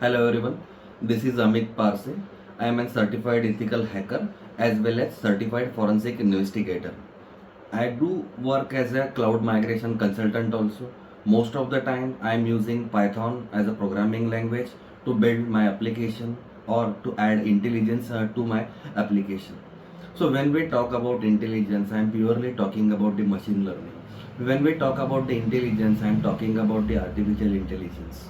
Hello everyone, this is Amit Parse. I am a certified ethical hacker as well as certified forensic investigator. I do work as a cloud migration consultant also. Most of the time I am using Python as a programming language to build my application or to add intelligence to my application. So when we talk about intelligence, I am purely talking about the machine learning. When we talk about the intelligence, I am talking about the artificial intelligence.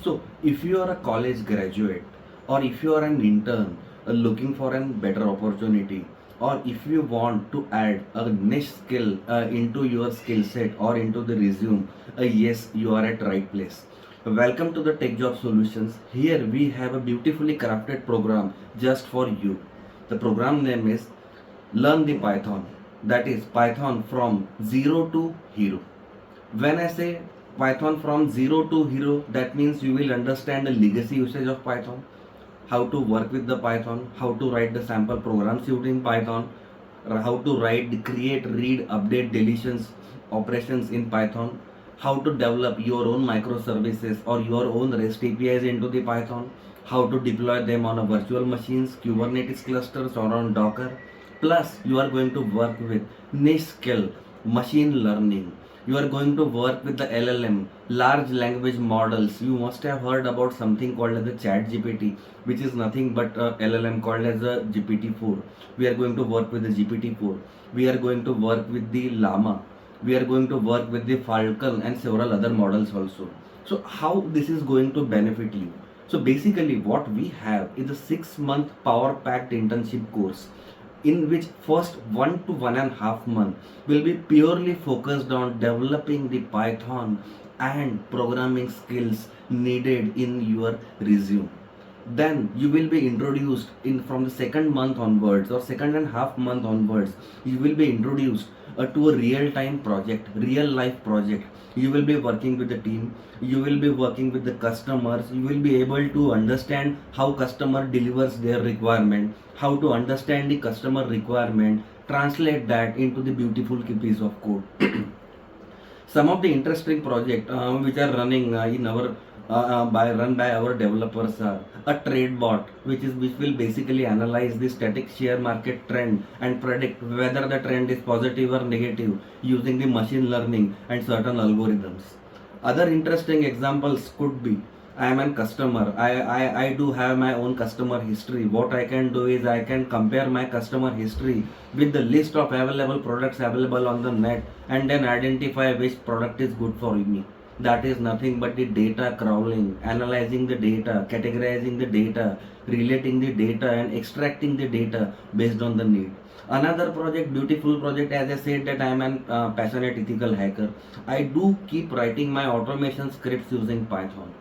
So if you are a college graduate or if you are an intern looking for a better opportunity, or if you want to add a niche skill into your skill set or into the resume, yes, you are at right place. Welcome to the Tech Job Solutions. Here we have a beautifully crafted program just for you. The program name is Learn the Python. That is Python from zero to hero. When I say Python from zero to hero, that means you will understand the legacy usage of Python, how to work with the Python, how to write the sample programs using Python, how to write, create, read, update, deletions, operations in Python, how to develop your own microservices or your own REST APIs into the Python, how to deploy them on a virtual machines, Kubernetes clusters or on Docker. Plus, you are going to work with niche skill, machine learning. You are going to work with the LLM, large language models. You must have heard about something called as the chat GPT, which is nothing but a LLM called as a GPT-4. We are going to work with the GPT-4. We are going to work with the Llama. We are going to work with the Falcon and several other models also. So how this is going to benefit you? So basically what we have is a 6-month power packed internship course in which first 1 to 1.5 month will be purely focused on developing the Python and programming skills needed in your resume. Then you will be introduced in from the second month onwards or 2.5 month onwards, you will be introduced to a real time project, real life project. You will be working with the team, you will be working with the customers, you will be able to understand how customer delivers their requirement, how to understand the customer requirement, translate that into the beautiful piece of code. Some of the interesting projects which are running in our run by our developers are a trade bot, which will basically analyze the static share market trend and predict whether the trend is positive or negative using the machine learning and certain algorithms. Other interesting examples could be, I am a customer. I do have my own customer history. What I can do is I can compare my customer history with the list of available products available on the net and then identify which product is good for me. That is nothing but the data crawling, analyzing the data, categorizing the data, relating the data and extracting the data based on the need. Another project, beautiful project, as I said that I am an passionate ethical hacker. I do keep writing my automation scripts using Python.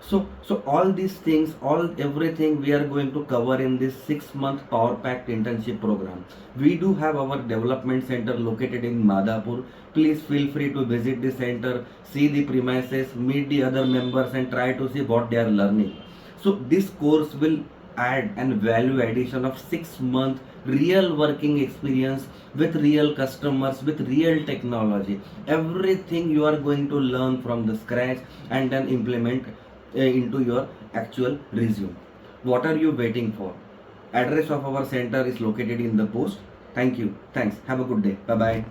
So all these things, everything we are going to cover in this 6-month power packed internship program. We do have our development center located in Madhapur. Please feel free to visit the center, see the premises, meet the other members and try to see what they are learning. So this course will add an value addition of 6 month real working experience with real customers, with real technology. Everything you are going to learn from the scratch and then implement into your actual resume. What are you waiting for? Address of our center is located in the post. Thank you. Thanks. Have a good day. Bye bye.